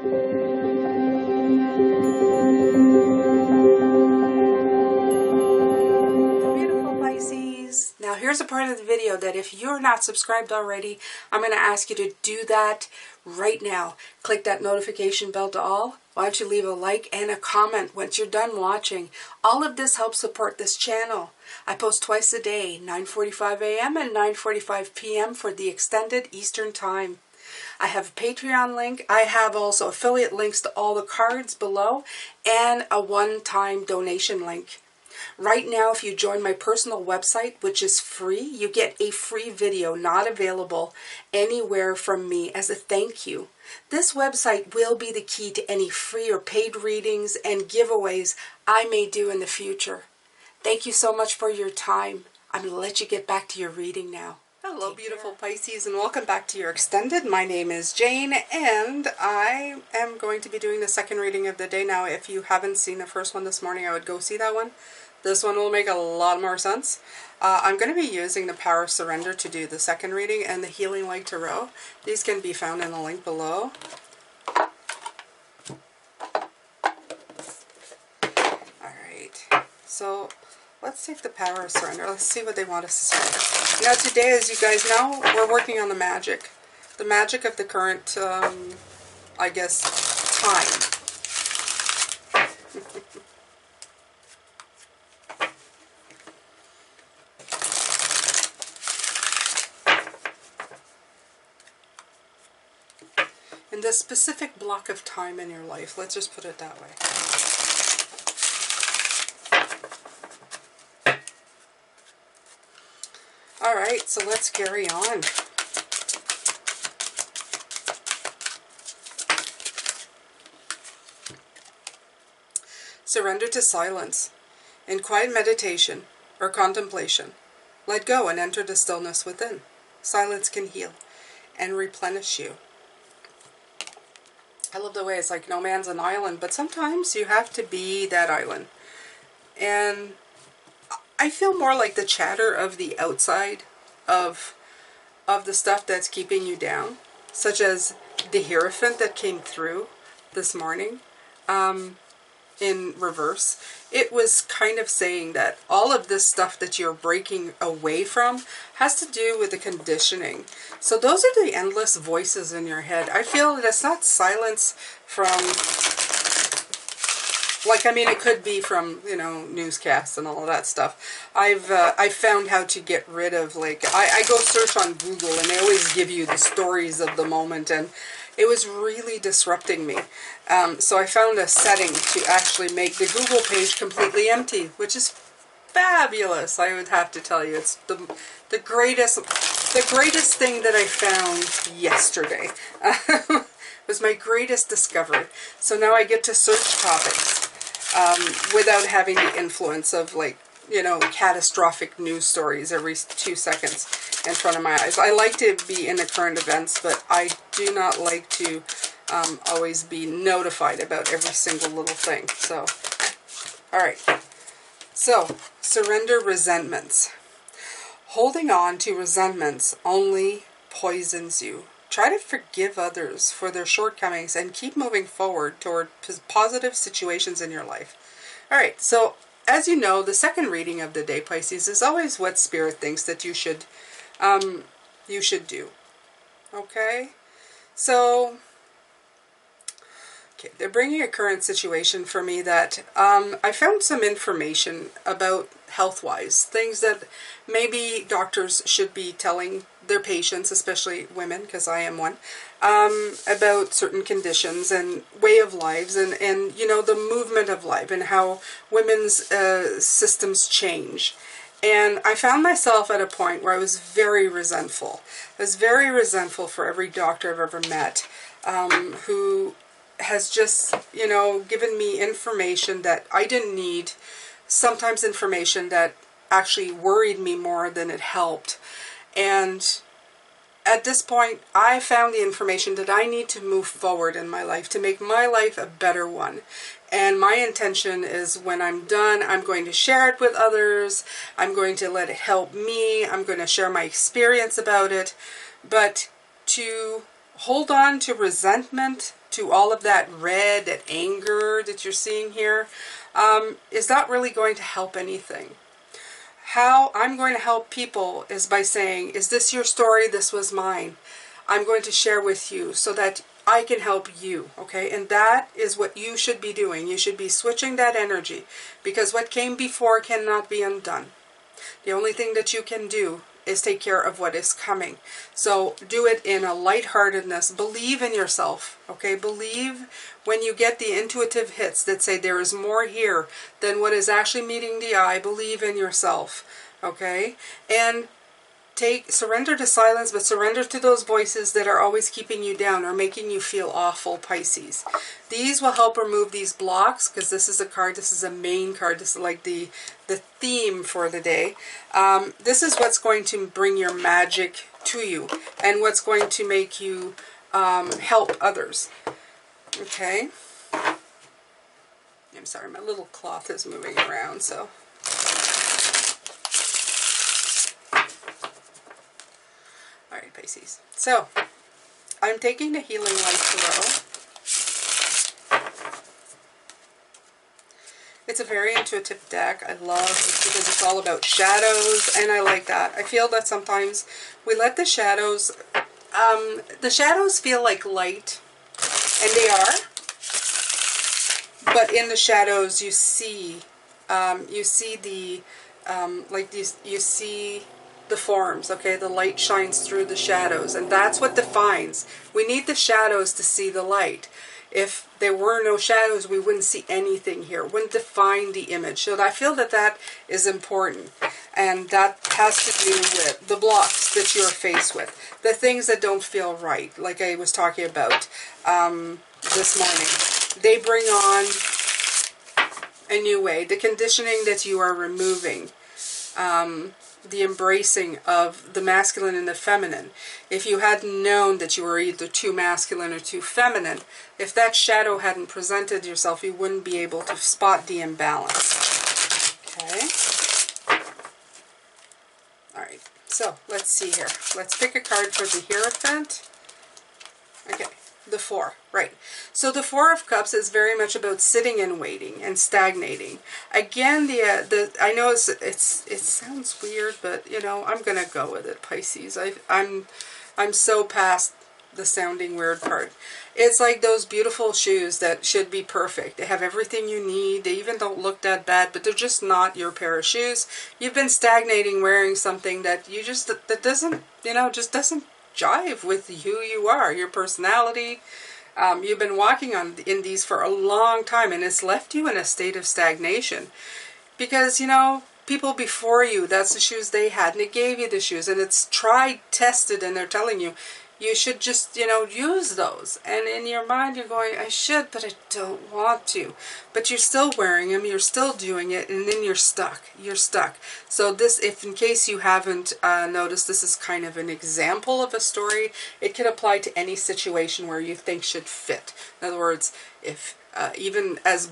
Beautiful Pisces. Now here's a part of the video that if you're not subscribed already, I'm going to ask you to do that right now. Click that notification bell to all. Why don't you leave a like and a comment once you're done watching. All of this helps support this channel. I post twice a day, 9:45 a.m. and 9:45 p.m. for the extended Eastern time. I have a Patreon link. I have also affiliate links to all the cards below and a one-time donation link. Right now, if you join my personal website, which is free, you get a free video not available anywhere from me as a thank you. This website will be the key to any free or paid readings and giveaways I may do in the future. Thank you so much for your time. I'm going to let you get back to your reading now. Hello, beautiful Pisces, and welcome back to your extended. My name is Jane, and I am going to be doing the second reading of the day. Now, if you haven't seen the first one this morning, I would go see that one. This one will make a lot more sense. I'm going to be using the Power of Surrender to do the second reading and the Healing Light Tarot. These can be found in the link below. Alright, so let's take the Power of Surrender. Let's see what they want us to surrender. Now today, as you guys know, we're working on the magic. The magic of the current, I guess, time. In this specific block of time in your life, let's just put it that way. Alright, so let's carry on. Surrender to silence. In quiet meditation or contemplation, let go and enter the stillness within. Silence can heal and replenish you. I love the way it's like no man's an island, but sometimes you have to be that island. And I feel more like the chatter of the outside of the stuff that's keeping you down, such as the Hierophant that came through this morning in reverse. It was kind of saying that all of this stuff that you're breaking away from has to do with the conditioning. So those are the endless voices in your head. I feel that it's not silence from, like, I mean, it could be from, you know, newscasts and all of that stuff. I've found how to get rid of, like, I go search on Google and they always give you the stories of the moment, and it was really disrupting me. So I found a setting to actually make the Google page completely empty, which is fabulous, I would have to tell you. It's the greatest thing that I found yesterday. Was my greatest discovery. So now I get to search topics without having the influence of, like, you know, catastrophic news stories every 2 seconds in front of my eyes. I like to be in the current events, but I do not like to always be notified about every single little thing. So, alright. So, surrender resentments. Holding on to resentments only poisons you. Try to forgive others for their shortcomings and keep moving forward toward positive situations in your life. Alright, so as you know, the second reading of the day, Pisces, is always what Spirit thinks that you should do. Okay? So, okay, they're bringing a current situation for me that I found some information about health-wise, things that maybe doctors should be telling their patients, especially women, because I am one, about certain conditions and way of lives and you know, the movement of life and how women's systems change. And I found myself at a point where I was very resentful. I was very resentful for every doctor I've ever met who has just, you know, given me information that I didn't need, sometimes information that actually worried me more than it helped. And at this point, I found the information that I need to move forward in my life, to make my life a better one. And my intention is, when I'm done, I'm going to share it with others. I'm going to let it help me. I'm going to share my experience about it. But to hold on to resentment, to all of that red, that anger that you're seeing here, is not really going to help anything. How I'm going to help people is by saying, is this your story? This was mine. I'm going to share with you so that I can help you, okay? And that is what you should be doing. You should be switching that energy, because what came before cannot be undone. The only thing that you can do is take care of what is coming. So do it in a lightheartedness. Believe in yourself, okay? Believe when you get the intuitive hits that say there is more here than what is actually meeting the eye. Believe in yourself, okay? And surrender to silence, but surrender to those voices that are always keeping you down or making you feel awful, Pisces. These will help remove these blocks, because this is a card, this is a main card, this is like the theme for the day. This is what's going to bring your magic to you, and what's going to make you help others. Okay? I'm sorry, my little cloth is moving around, so... Alright, Pisces. So, I'm taking the Healing Light Tarot. It's a very intuitive deck. I love it because it's all about shadows, and I like that. I feel that sometimes we let the shadows feel like light, and they are. But in the shadows, you see the forms, okay? The light shines through the shadows, and that's what defines. We need the shadows to see the light. If there were no shadows, we wouldn't see anything here. It wouldn't define the image. So I feel that that is important, and that has to do with the blocks that you're faced with, the things that don't feel right, like I was talking about this morning. They bring on a new way, the conditioning that you are removing, the embracing of the masculine and the feminine. If you hadn't known that you were either too masculine or too feminine, if that shadow hadn't presented yourself, you wouldn't be able to spot the imbalance. Okay? Alright, so let's see here. Let's pick a card for the Hierophant. Okay. The Four, right. So the Four of Cups is very much about sitting and waiting and stagnating. Again, I know it sounds weird, but you know, I'm gonna go with it, Pisces. I'm so past the sounding weird part. It's like those beautiful shoes that should be perfect. They have everything you need. They even don't look that bad, but they're just not your pair of shoes. You've been stagnating wearing something that you just that doesn't, you know, just doesn't jive with who you are, your personality. You've been walking in these for a long time, and it's left you in a state of stagnation, because you know, people before you, that's the shoes they had, and it gave you the shoes, and it's tried, tested, and they're telling you you should just, you know, use those. And in your mind you're going, I should, but I don't want to. But you're still wearing them, you're still doing it, and then you're stuck. You're stuck. So this, if in case you haven't noticed, this is kind of an example of a story. It could apply to any situation where you think should fit. In other words, if even as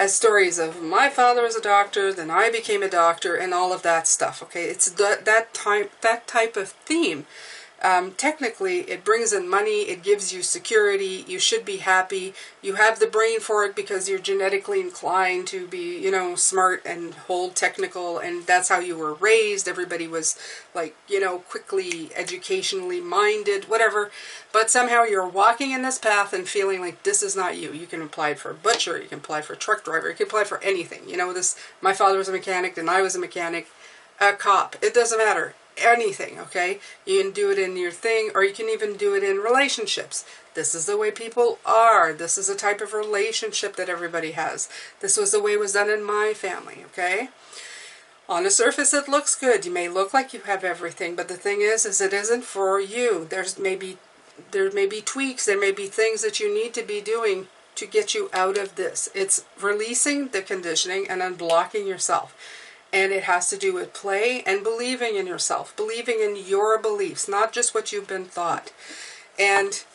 stories of my father was a doctor, then I became a doctor, and all of that stuff. Okay, it's that type of theme. Technically, it brings in money, it gives you security, you should be happy, you have the brain for it because you're genetically inclined to be, you know, smart and hold technical, and that's how you were raised. Everybody was like, you know, quickly educationally minded, whatever, but somehow you're walking in this path and feeling like this is not you. You can apply for a butcher, you can apply for a truck driver, you can apply for anything. You know, my father was a mechanic, and I was a mechanic, a cop, it doesn't matter. Anything, okay? You can do it in your thing, or you can even do it in relationships. This is the way people are. This is a type of relationship that everybody has. This was the way it was done in my family, okay? On the surface, it looks good. You may look like you have everything, but the thing is it isn't for you. There may be tweaks, there may be things that you need to be doing to get you out of this. It's releasing the conditioning and unblocking yourself. And it has to do with play and believing in yourself, believing in your beliefs, not just what you've been taught. And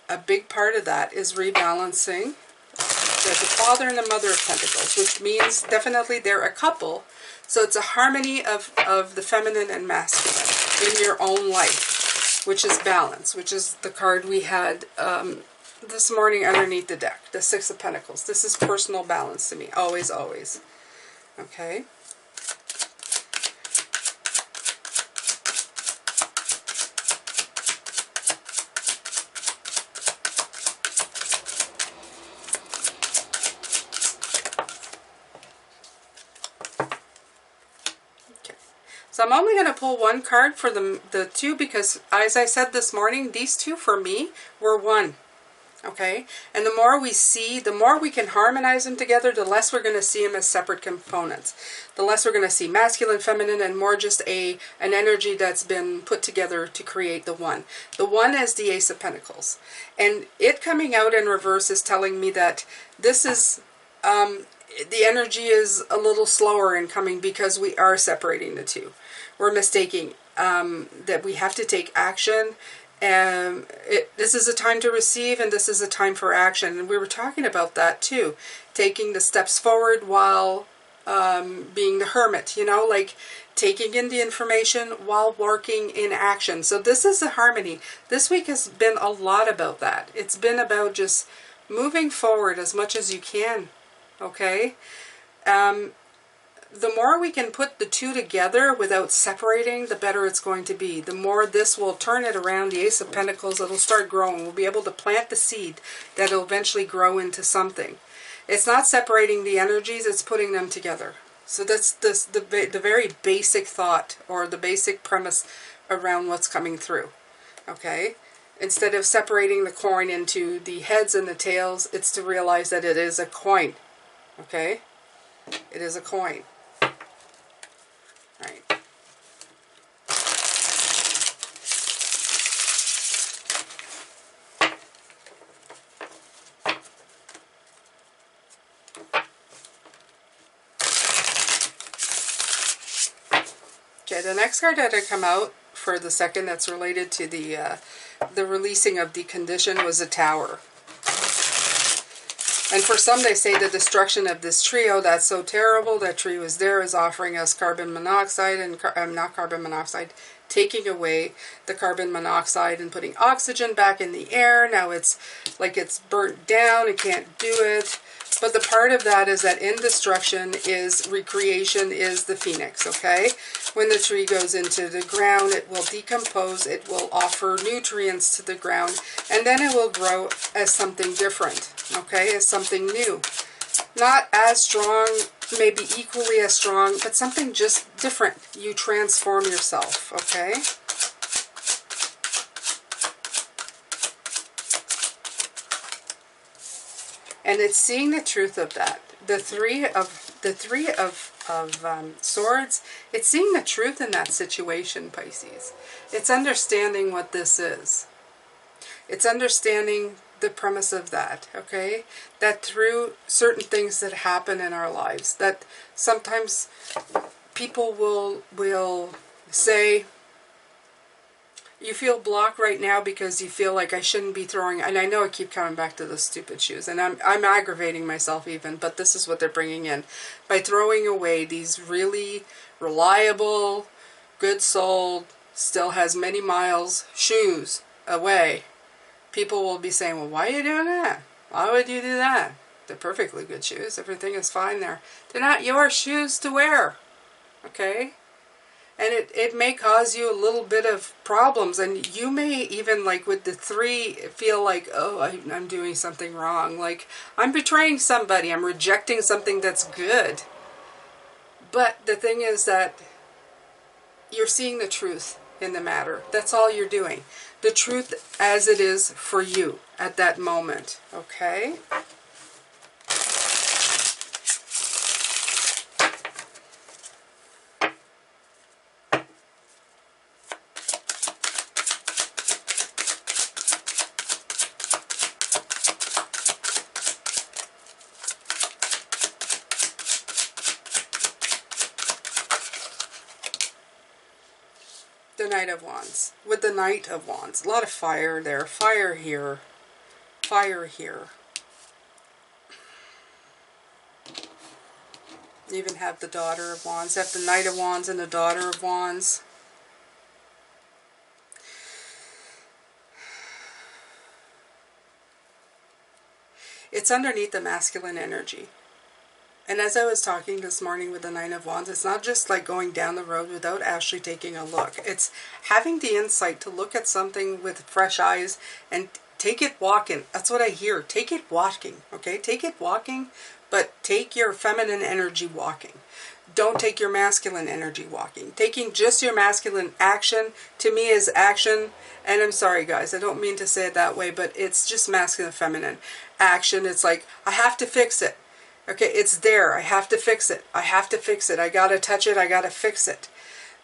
a big part of that is rebalancing. There's the Father and the Mother of Pentacles, which means definitely they're a couple. So it's a harmony of the feminine and masculine in your own life. which is balance, which is the card we had this morning underneath the deck, the Six of Pentacles. This is personal balance to me, always, always. Okay. So I'm only going to pull one card for the two because, as I said this morning, these two for me were one. Okay? And the more we see, the more we can harmonize them together, the less we're going to see them as separate components. The less we're going to see masculine, feminine, and more just an energy that's been put together to create the one. The one is the Ace of Pentacles. And it coming out in reverse is telling me that this is... the energy is a little slower in coming because we are separating the two. We're mistaking that we have to take action. This is a time to receive and this is a time for action. And we were talking about that too. Taking the steps forward while being the hermit, you know, like taking in the information while working in action. So this is a harmony. This week has been a lot about that. It's been about just moving forward as much as you can. Okay? The more we can put the two together without separating, the better it's going to be. The more this will turn it around, the Ace of Pentacles, it'll start growing. We'll be able to plant the seed that'll eventually grow into something. It's not separating the energies, it's putting them together. So that's the very basic thought or the basic premise around what's coming through. Okay? Instead of separating the coin into the heads and the tails, it's to realize that it is a coin. Okay? It is a coin. Right. Okay, the next card that had come out for the second that's related to the releasing of the condition was a Tower. And for some, they say the destruction of this trio, that's so terrible. That tree was there, is offering us carbon monoxide, and not carbon monoxide, taking away the carbon monoxide and putting oxygen back in the air. Now it's like it's burnt down, it can't do it. But the part of that is that in destruction is recreation, is the phoenix, okay? When the tree goes into the ground, it will decompose, it will offer nutrients to the ground, and then it will grow as something different, okay? As something new. Not as strong, maybe equally as strong, but something just different. You transform yourself, okay? And it's seeing the truth of that. The three of swords, it's seeing the truth in that situation, Pisces. It's understanding what this is. It's understanding the premise of that, okay? That through certain things that happen in our lives, that sometimes people will say, you feel blocked right now because you feel like I shouldn't be throwing, and I know I keep coming back to the stupid shoes, and I'm aggravating myself even, but this is what they're bringing in. By throwing away these really reliable, good-souled, still has many miles, shoes away, people will be saying, well, why are you doing that? Why would you do that? They're perfectly good shoes. Everything is fine there. They're not your shoes to wear, okay? And it may cause you a little bit of problems. And you may even, like with the three, feel like, oh, I'm doing something wrong. Like, I'm betraying somebody. I'm rejecting something that's good. But the thing is that you're seeing the truth in the matter. That's all you're doing. The truth as it is for you at that moment. Okay? The Knight of Wands. With the Knight of Wands. A lot of fire there. Fire here. Fire here. You even have the Daughter of Wands. You have the Knight of Wands and the Daughter of Wands. It's underneath the masculine energy. And as I was talking this morning with the Nine of Wands, it's not just like going down the road without actually taking a look. It's having the insight to look at something with fresh eyes and take it walking. That's what I hear. Take it walking, okay? Take it walking, but take your feminine energy walking. Don't take your masculine energy walking. Taking just your masculine action, to me, is action. And I'm sorry, guys, I don't mean to say it that way, but it's just masculine, feminine action. It's like, I have to fix it. Okay, it's there. I have to fix it. I have to fix it. I got to touch it. I got to fix it.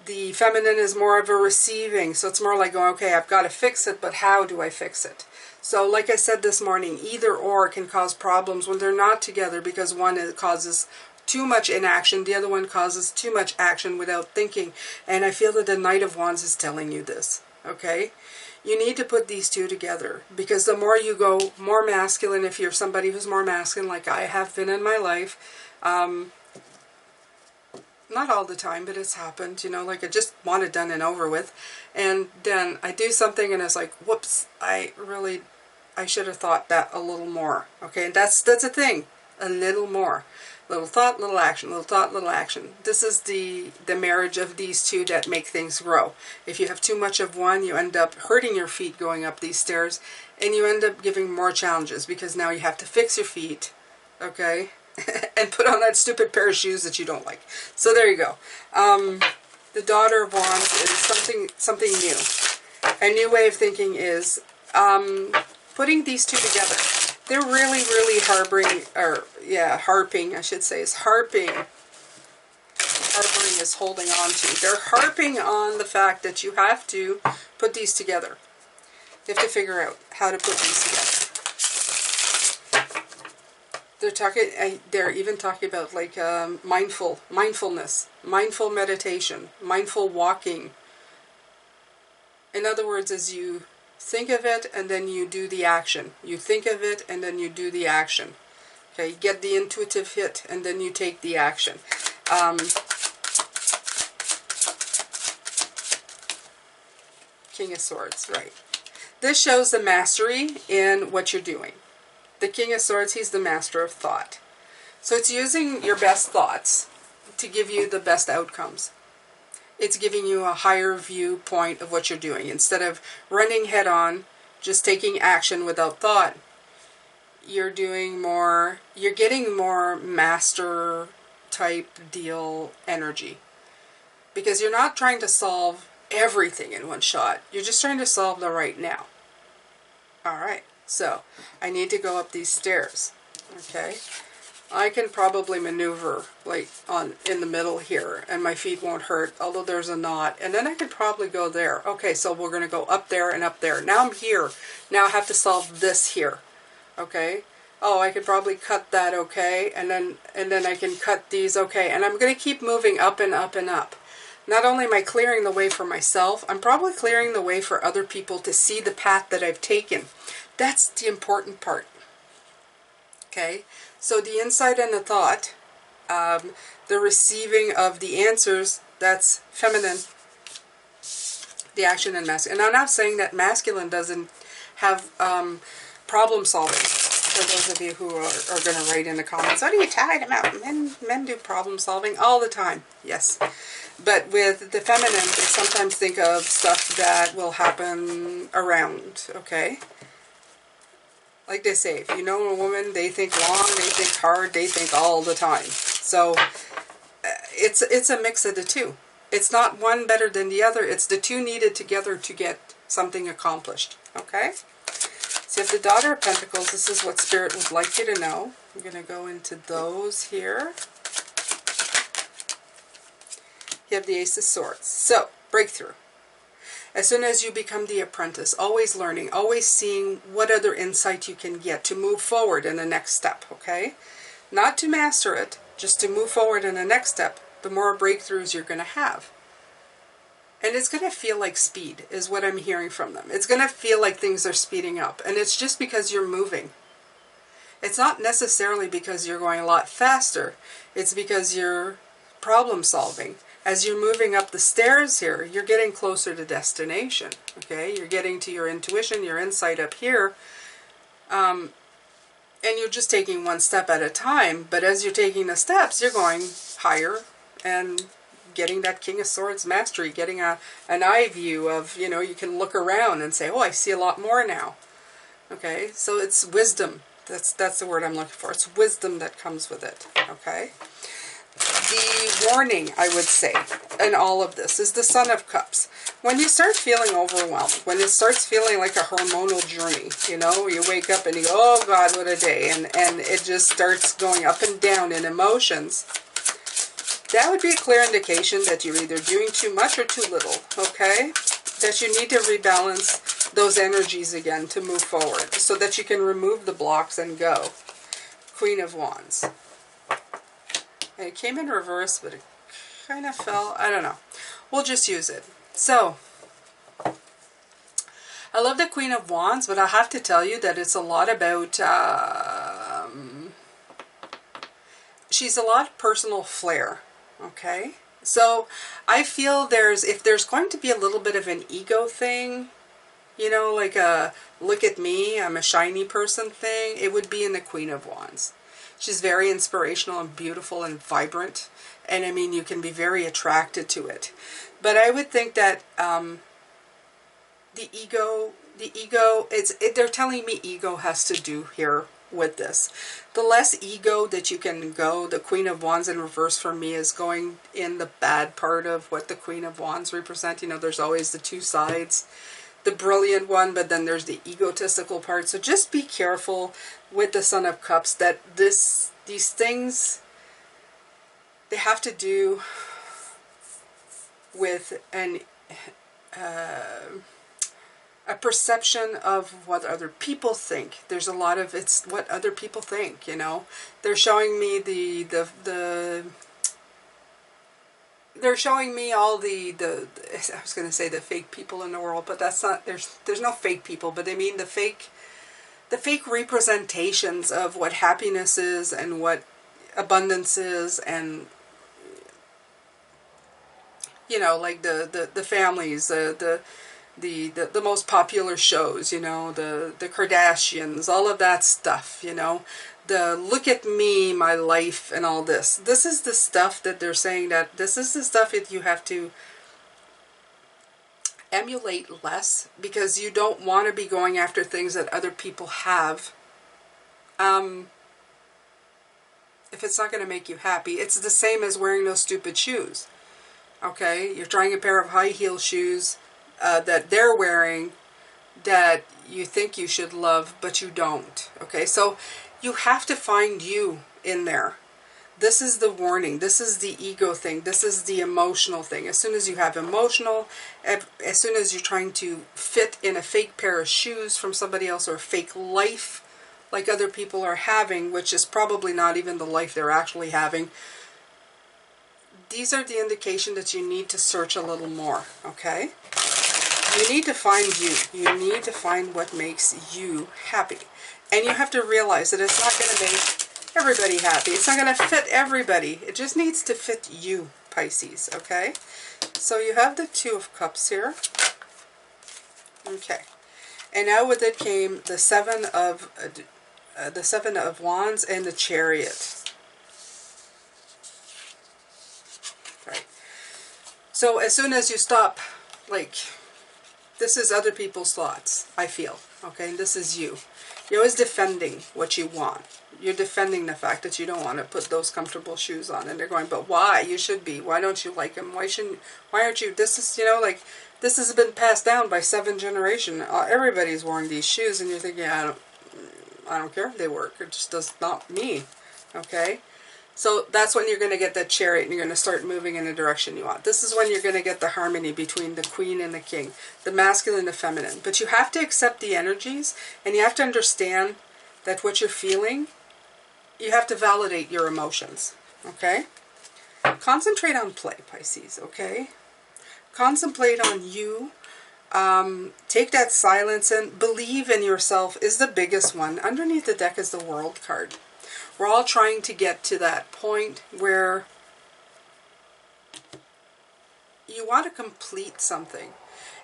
The feminine is more of a receiving. So it's more like going, okay, I've got to fix it, but how do I fix it? So like I said this morning, either or can cause problems when they're not together, because one causes too much inaction. The other one causes too much action without thinking. And I feel that the Knight of Wands is telling you this. Okay? You need to put these two together, because the more you go more masculine, if you're somebody who's more masculine like I have been in my life, not all the time, but it's happened, you know, like I just want it done and over with, and then I do something and it's like, whoops, I should have thought that a little more. Okay, and that's a thing, a little more. Little thought, little action, little thought, little action. This is the marriage of these two that make things grow. If you have too much of one, you end up hurting your feet going up these stairs, and you end up giving more challenges, because now you have to fix your feet, okay, and put on that stupid pair of shoes that you don't like. So there you go. The Daughter of Wands is something new. A new way of thinking is putting these two together. They're really, really harping, I should say, is harping. Harping is holding on to. They're harping on the fact that you have to put these together. You have to figure out how to put these together. They're even talking about like mindfulness, mindful meditation, mindful walking. In other words, as you think of it and then you do the action. You think of it and then you do the action. Okay, you get the intuitive hit and then you take the action. King of Swords, right. This shows the mastery in what you're doing. The King of Swords, he's the master of thought. So it's using your best thoughts to give you the best outcomes. It's giving you a higher viewpoint of what you're doing. Instead of running head on, just taking action without thought, you're doing more, you're getting more master type deal energy. Because you're not trying to solve everything in one shot. You're just trying to solve the right now. Alright, so I need to go up these stairs. Okay. I can probably maneuver like in the middle here and my feet won't hurt, although there's a knot, and then I could probably go there. Okay, so we're going to go up there and up there. Now I'm here. Now I have to solve this here. Okay. Oh, I could probably cut that, okay, and then I can cut these, okay, and I'm going to keep moving up and up and up. Not only am I clearing the way for myself, I'm probably clearing the way for other people to see the path that I've taken. That's the important part. Okay. So the insight and the thought, the receiving of the answers, that's feminine. The action and masculine. And I'm not saying that masculine doesn't have problem solving. For those of you who are going to write in the comments, what are you talking about? Men do problem solving all the time. Yes. But with the feminine, they sometimes think of stuff that will happen around. Okay. Like they say, if you know a woman, they think long, they think hard, they think all the time. So it's a mix of the two. It's not one better than the other. It's the two needed together to get something accomplished. Okay? So you have the Daughter of Pentacles. This is what Spirit would like you to know. I'm going to go into those here. You have the Ace of Swords. So, breakthrough. As soon as you become the apprentice, always learning, always seeing what other insight you can get to move forward in the next step, okay? Not to master it, just to move forward in the next step, the more breakthroughs you're going to have. And it's going to feel like speed, is what I'm hearing from them. It's going to feel like things are speeding up, and it's just because you're moving. It's not necessarily because you're going a lot faster, it's because you're problem solving. As you're moving up the stairs here, you're getting closer to destination, okay? You're getting to your intuition, your insight up here. And you're just taking one step at a time, but as you're taking the steps, you're going higher and getting that King of Swords mastery, getting an eye view of, you know, you can look around and say, oh, I see a lot more now. Okay, so it's wisdom. That's the word I'm looking for. It's wisdom that comes with it. Okay. The warning, I would say, in all of this is the Son of Cups. When you start feeling overwhelmed, when it starts feeling like a hormonal journey, you know, you wake up and you go, oh God, what a day, and it just starts going up and down in emotions, that would be a clear indication that you're either doing too much or too little, okay? That you need to rebalance those energies again to move forward so that you can remove the blocks and go. Queen of Wands. And it came in reverse, but it kind of fell. I don't know. We'll just use it. So, I love the Queen of Wands, but I have to tell you that it's a lot about, she's a lot of personal flair, okay? So, I feel if there's going to be a little bit of an ego thing, you know, like a look at me, I'm a shiny person thing, it would be in the Queen of Wands. She's very inspirational and beautiful and vibrant. And I mean, you can be very attracted to it. But I would think that the ego, they're telling me ego has to do here with this. The less ego that you can go, the Queen of Wands in reverse for me is going in the bad part of what the Queen of Wands represent. You know, there's always the two sides. The brilliant one, but then there's the egotistical part. So just be careful with the Son of Cups that these things, they have to do with a perception of what other people think. There's a lot of it's what other people think, you know. They're showing me they're showing me all I was going to say the fake people in the world, but that's not, there's no fake people, but I mean the fake representations of what happiness is and what abundance is, and you know, like the families, the most popular shows, you know, the Kardashians, all of that stuff, you know, the look at me, my life, and all this. This is the stuff that they're saying that this is the stuff that you have to emulate less, because you don't want to be going after things that other people have. If it's not going to make you happy, it's the same as wearing those stupid shoes. Okay, you're trying a pair of high heel shoes that they're wearing that you think you should love, but you don't. Okay, so you have to find you in there. This is the warning. This is the ego thing. This is the emotional thing. As soon as you have emotional, as soon as you're trying to fit in a fake pair of shoes from somebody else, or a fake life like other people are having, which is probably not even the life they're actually having, these are the indication that you need to search a little more, okay? You need to find you. You need to find what makes you happy. And you have to realize that it's not going to make everybody happy. It's not going to fit everybody. It just needs to fit you, Pisces, okay? So you have the Two of Cups here. Okay. And now with it came the Seven of Wands and the Chariot. Right. So as soon as you stop, like, this is other people's thoughts, I feel, okay? And this is you. You're always defending what you want. You're defending the fact that you don't want to put those comfortable shoes on. And they're going, but why? You should be. Why don't you like them? Why aren't you? This is, you know, like, this has been passed down by 7 generations. Everybody's wearing these shoes, and you're thinking, I don't care if they work. It just does not me, okay? So that's when you're going to get that Chariot, and you're going to start moving in the direction you want. This is when you're going to get the harmony between the Queen and the King, the masculine and the feminine. But you have to accept the energies, and you have to understand that what you're feeling, you have to validate your emotions, okay? Concentrate on play, Pisces, okay? Concentrate on you. Take that silence and believe in yourself is the biggest one. Underneath the deck is the World card. We're all trying to get to that point where you want to complete something.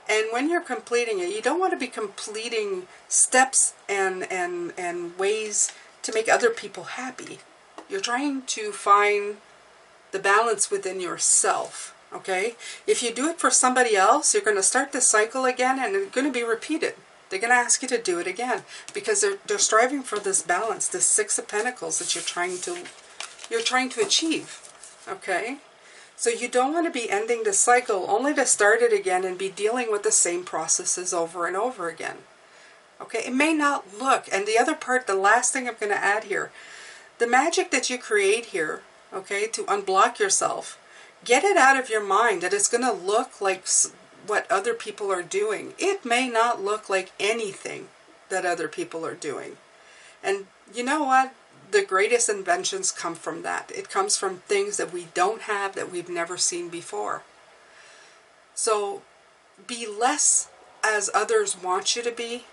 And when you're completing it, you don't want to be completing steps and ways to make other people happy. You're trying to find the balance within yourself, okay? If you do it for somebody else, you're going to start the cycle again, and it's going to be repeated. They're going to ask you to do it again, because they're striving for this balance, this Six of Pentacles that you're trying to achieve, okay? So you don't want to be ending the cycle only to start it again and be dealing with the same processes over and over again. Okay, it may not look, and the other part, the last thing I'm going to add here, the magic that you create here, okay, to unblock yourself, get it out of your mind that it's going to look like what other people are doing. It may not look like anything that other people are doing. And you know what? The greatest inventions come from that. It comes from things that we don't have, that we've never seen before. So be less as others want you to be.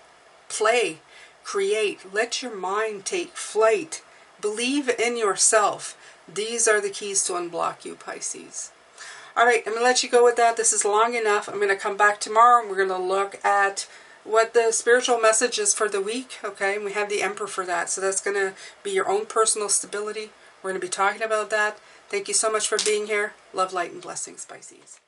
Play, create, let your mind take flight. Believe in yourself. These are the keys to unblock you, Pisces. All right, I'm going to let you go with that. This is long enough. I'm going to come back tomorrow and we're going to look at what the spiritual message is for the week, okay? And we have the Emperor for that. So that's going to be your own personal stability. We're going to be talking about that. Thank you so much for being here. Love, light, and blessings, Pisces.